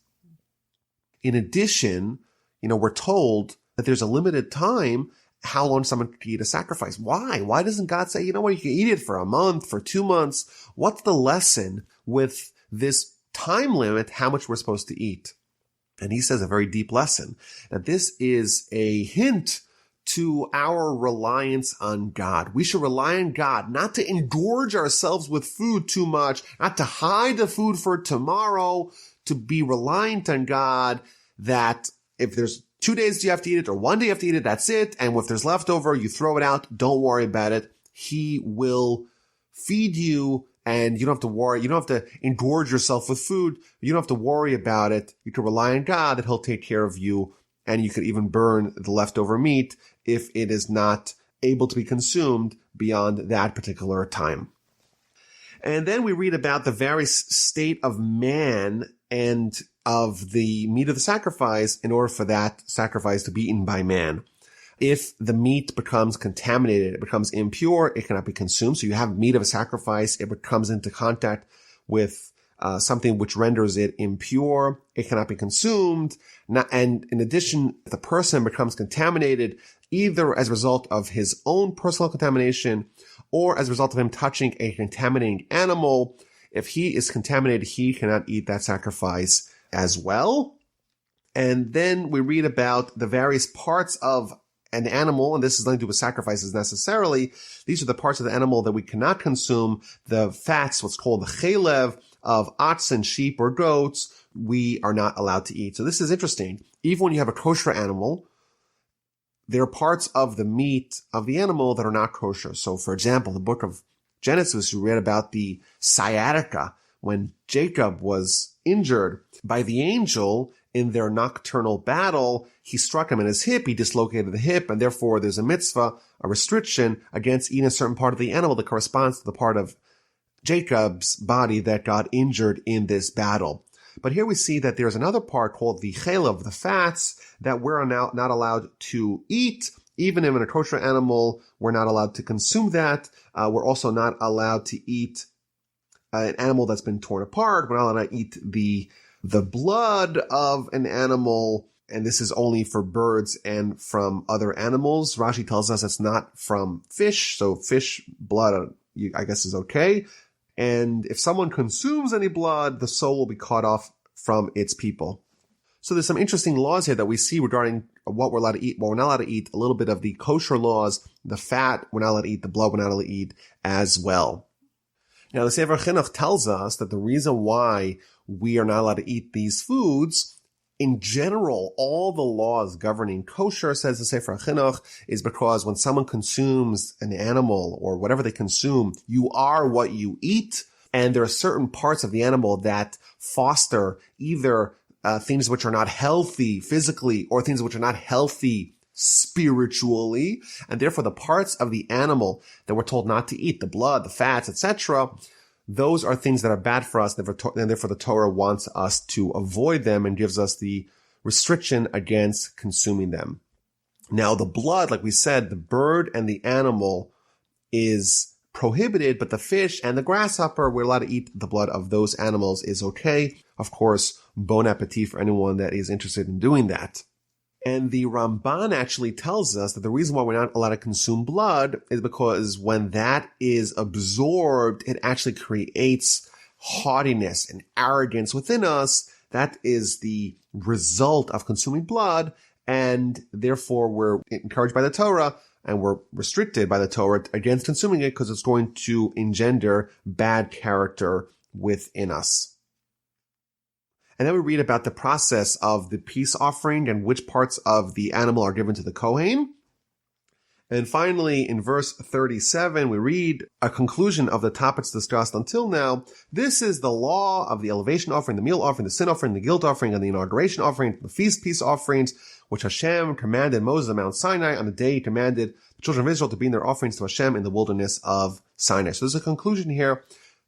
In addition, we're told that there's a limited time how long someone can eat a sacrifice. Why? Why doesn't God say, you can eat it for a month, for 2 months? What's the lesson with this time limit, how much we're supposed to eat? And he says a very deep lesson. And this is a hint to our reliance on God. We should rely on God, not to engorge ourselves with food too much, not to hide the food for tomorrow, to be reliant on God that if there's 2 days you have to eat it or 1 day you have to eat it, that's it. And if there's leftover, you throw it out. Don't worry about it. He will feed you and you don't have to worry. You don't have to engorge yourself with food. You don't have to worry about it. You can rely on God that he'll take care of you. And you could even burn the leftover meat if it is not able to be consumed beyond that particular time. And then we read about the various state of man and of the meat of the sacrifice in order for that sacrifice to be eaten by man. If the meat becomes contaminated, it becomes impure, it cannot be consumed. So you have meat of a sacrifice, it comes into contact with something which renders it impure, it cannot be consumed. And in addition, if the person becomes contaminated, either as a result of his own personal contamination or as a result of him touching a contaminating animal, if he is contaminated, he cannot eat that sacrifice as well. And then we read about the various parts of an animal, and this is nothing to do with sacrifices necessarily. These are the parts of the animal that we cannot consume. The fats, what's called the chalev of oxen, sheep, or goats, we are not allowed to eat. So this is interesting. Even when you have a kosher animal, there are parts of the meat of the animal that are not kosher. So for example, the book of Genesis, we read about the sciatica when Jacob was injured by the angel in their nocturnal battle. He struck him in his hip, he dislocated the hip, and therefore there's a mitzvah, a restriction against eating a certain part of the animal that corresponds to the part of Jacob's body that got injured in this battle. But here we see that there's another part called the chalev, the fats, that we're now not allowed to eat. Even in a kosher animal, we're not allowed to consume that. We're also not allowed to eat an animal that's been torn apart. We're not allowed to eat the blood of an animal, and this is only for birds and from other animals. Rashi tells us it's not from fish, so fish blood, I guess, is okay. And if someone consumes any blood, the soul will be cut off from its people. So there's some interesting laws here that we see regarding what we're allowed to eat, what we're not allowed to eat, a little bit of the kosher laws, the fat we're not allowed to eat, the blood we're not allowed to eat as well. Now, the Sefer Chinuch tells us that the reason why we are not allowed to eat these foods, in general, all the laws governing kosher, says the Sefer Chinuch, is because when someone consumes an animal or whatever they consume, you are what you eat. And there are certain parts of the animal that foster either things which are not healthy physically or things which are not healthy spiritually. And therefore, the parts of the animal that we're told not to eat, the blood, the fats, etc., those are things that are bad for us, and therefore the Torah wants us to avoid them and gives us the restriction against consuming them. Now, the blood, like we said, the bird and the animal is prohibited, but the fish and the grasshopper, we're allowed to eat the blood of those animals is okay. Of course, bon appetit for anyone that is interested in doing that. And the Ramban actually tells us that the reason why we're not allowed to consume blood is because when that is absorbed, it actually creates haughtiness and arrogance within us. That is the result of consuming blood, and therefore we're encouraged by the Torah and we're restricted by the Torah against consuming it because it's going to engender bad character within us. And then we read about the process of the peace offering and which parts of the animal are given to the Kohen. And finally, in verse 37, we read a conclusion of the topics discussed until now. This is the law of the elevation offering, the meal offering, the sin offering, the guilt offering, and the inauguration offering, the feast peace offerings, which Hashem commanded Moses on Mount Sinai on the day he commanded the children of Israel to bring their offerings to Hashem in the wilderness of Sinai. So there's a conclusion here.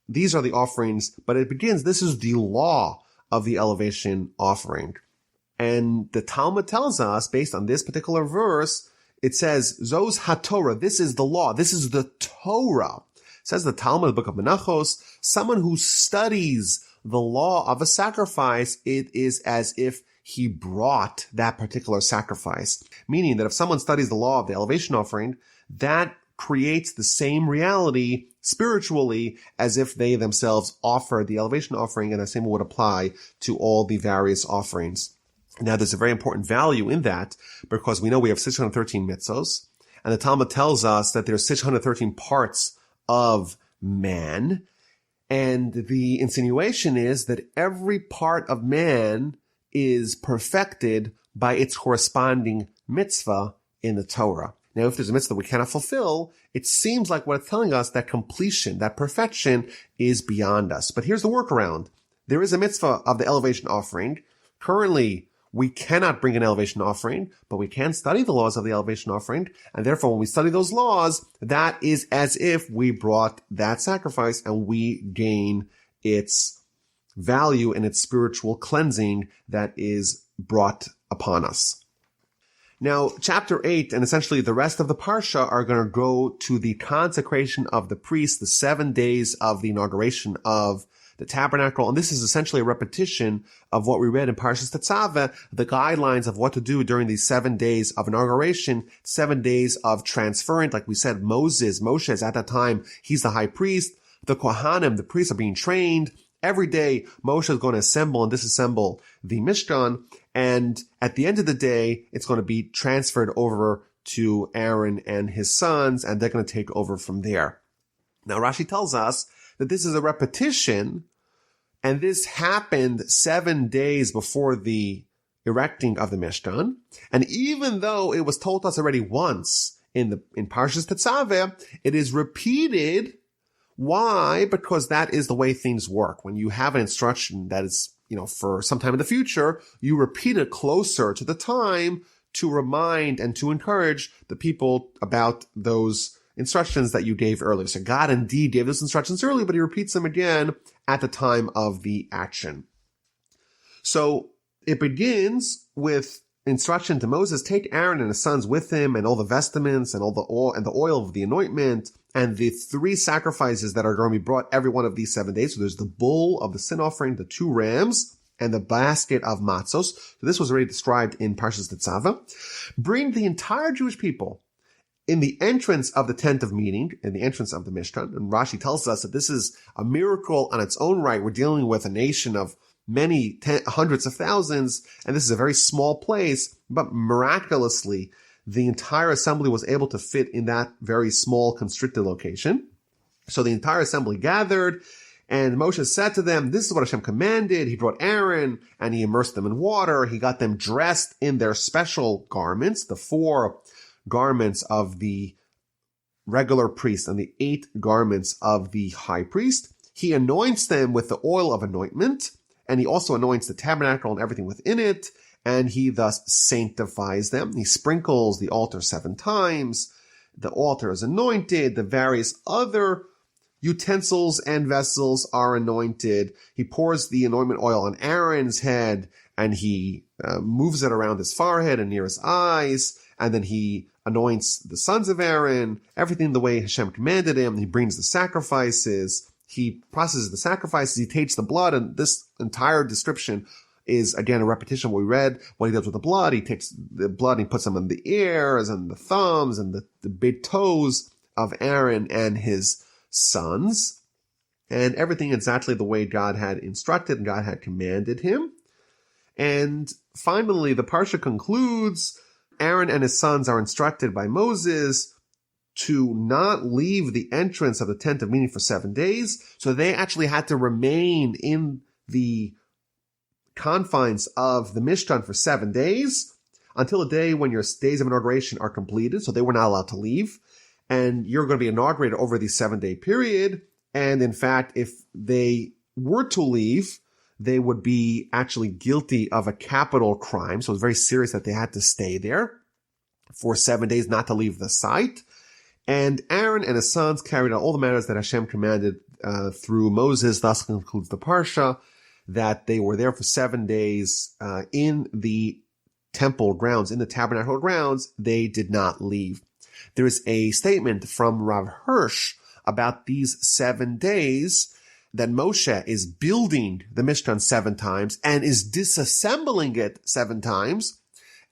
These are the offerings, but it begins, this is the law of the elevation offering. And the Talmud tells us, based on this particular verse, it says, Zos HaTorah, this is the law, this is the Torah. It says the Talmud, the book of Menachos, someone who studies the law of a sacrifice, it is as if he brought that particular sacrifice. Meaning that if someone studies the law of the elevation offering, that creates the same reality spiritually as if they themselves offered the elevation offering, and the same would apply to all the various offerings. Now, there's a very important value in that because we know we have 613 mitzvos, and the Talmud tells us that there's 613 parts of man, and the insinuation is that every part of man is perfected by its corresponding mitzvah in the Torah. Now, if there's a mitzvah that we cannot fulfill, it seems like what it's telling us that completion, that perfection is beyond us. But here's the workaround. There is a mitzvah of the elevation offering. Currently, we cannot bring an elevation offering, but we can study the laws of the elevation offering. And therefore, when we study those laws, that is as if we brought that sacrifice and we gain its value and its spiritual cleansing that is brought upon us. Now, chapter 8 and essentially the rest of the Parsha are going to go to the consecration of the priests, the 7 days of the inauguration of the Tabernacle. And this is essentially a repetition of what we read in Parshas Tzav, the guidelines of what to do during these 7 days of inauguration, 7 days of transference. Like we said, Moshe is at that time, he's the high priest. The Kohanim, the priests, are being trained. Every day, Moshe is going to assemble and disassemble the Mishkan. And at the end of the day, it's going to be transferred over to Aaron and his sons, and they're going to take over from there. Now, Rashi tells us that this is a repetition, and this happened 7 days before the erecting of the Mishkan. And even though it was told us already once in Parshas Tzav, it is repeated. Why? Because that is the way things work. When you have an instruction that is, for some time in the future, you repeat it closer to the time to remind and to encourage the people about those instructions that you gave earlier. So God indeed gave those instructions early, but he repeats them again at the time of the action. So it begins with instruction to Moses, take Aaron and his sons with him and all the vestments and all the oil of the anointment and the 3 sacrifices that are going to be brought every one of these 7 days. So there's the bull of the sin offering, the 2 rams, and the basket of matzos. So this was already described in Parshas Tzav. Bring the entire Jewish people in the entrance of the tent of meeting, in the entrance of the Mishkan. And Rashi tells us that this is a miracle on its own right. We're dealing with a nation of hundreds of thousands, and this is a very small place, but miraculously, the entire assembly was able to fit in that very small constricted location. So the entire assembly gathered, and Moshe said to them, this is what Hashem commanded. He brought Aaron, and he immersed them in water. He got them dressed in their special garments, the 4 garments of the regular priest and the 8 garments of the high priest. He anoints them with the oil of anointment, and he also anoints the tabernacle and everything within it, and he thus sanctifies them. He sprinkles the altar 7 times. The altar is anointed. The various other utensils and vessels are anointed. He pours the anointment oil on Aaron's head, and he moves it around his forehead and near his eyes, and then he anoints the sons of Aaron, everything the way Hashem commanded him. He brings the sacrifices. He processes the sacrifices. He takes the blood, and this entire description is, again, a repetition of what we read. What he does with the blood, he takes the blood and he puts them in the ears and the thumbs and the big toes of Aaron and his sons, and everything exactly the way God had instructed and God had commanded him. And finally, the Parsha concludes, Aaron and his sons are instructed by Moses to not leave the entrance of the tent of meeting for 7 days. So they actually had to remain in the confines of the Mishkan for 7 days until the day when your days of inauguration are completed. So they were not allowed to leave. And you're going to be inaugurated over the 7-day period. And in fact, if they were to leave, they would be actually guilty of a capital crime. So it's very serious that they had to stay there for 7 days, not to leave the site. And Aaron and his sons carried out all the matters that Hashem commanded through Moses. Thus concludes the Parsha, that they were there for 7 days in the temple grounds, in the tabernacle grounds. They did not leave. There is a statement from Rav Hirsch about these 7 days that Moshe is building the Mishkan 7 times and is disassembling it 7 times,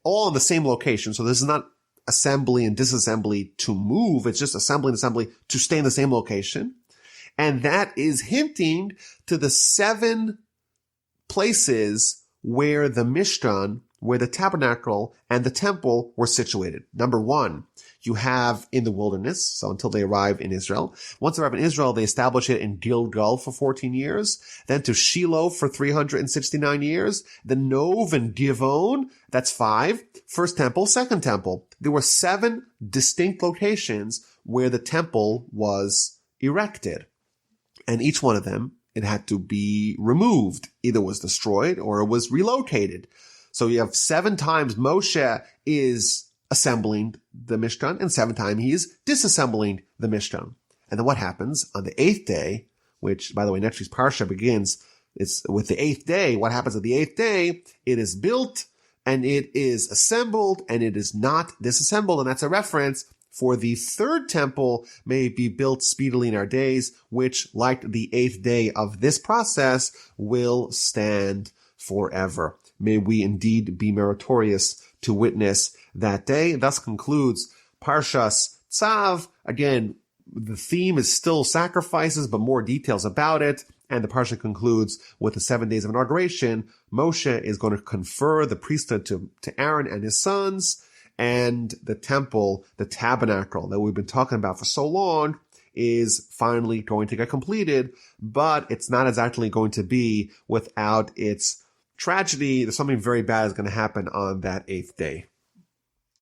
all in the same location. So this is not assembly and disassembly to move. It's just assembly and assembly to stay in the same location. And that is hinting to the 7 places where the Mishkan, where the tabernacle and the temple were situated. Number 1, you have in the wilderness, so until they arrive in Israel. Once they arrive in Israel, they establish it in Gilgal for 14 years, then to Shiloh for 369 years, then Nov and Givon, that's 5, first temple, second temple. There were 7 distinct locations where the temple was erected, and each one of them, it had to be removed. Either was destroyed or it was relocated. So you have 7 times Moshe is assembling the Mishkan, and 7 times he is disassembling the Mishkan. And then what happens on the 8th day, which, by the way, next week's Parsha begins, it's with the 8th day. What happens at the 8th day? It is built, and it is assembled, and it is not disassembled. And that's a reference for the 3rd temple may be built speedily in our days, which, like the 8th day of this process, will stand forever. May we indeed be meritorious to witness that day. Thus concludes Parshas Tzav. Again, the theme is still sacrifices, but more details about it. And the Parsha concludes with the 7 days of inauguration. Moshe is going to confer the priesthood to Aaron and his sons, and the temple, the tabernacle that we've been talking about for so long, is finally going to get completed, but it's not exactly going to be without its tragedy. There's something very bad is going to happen on that 8th day.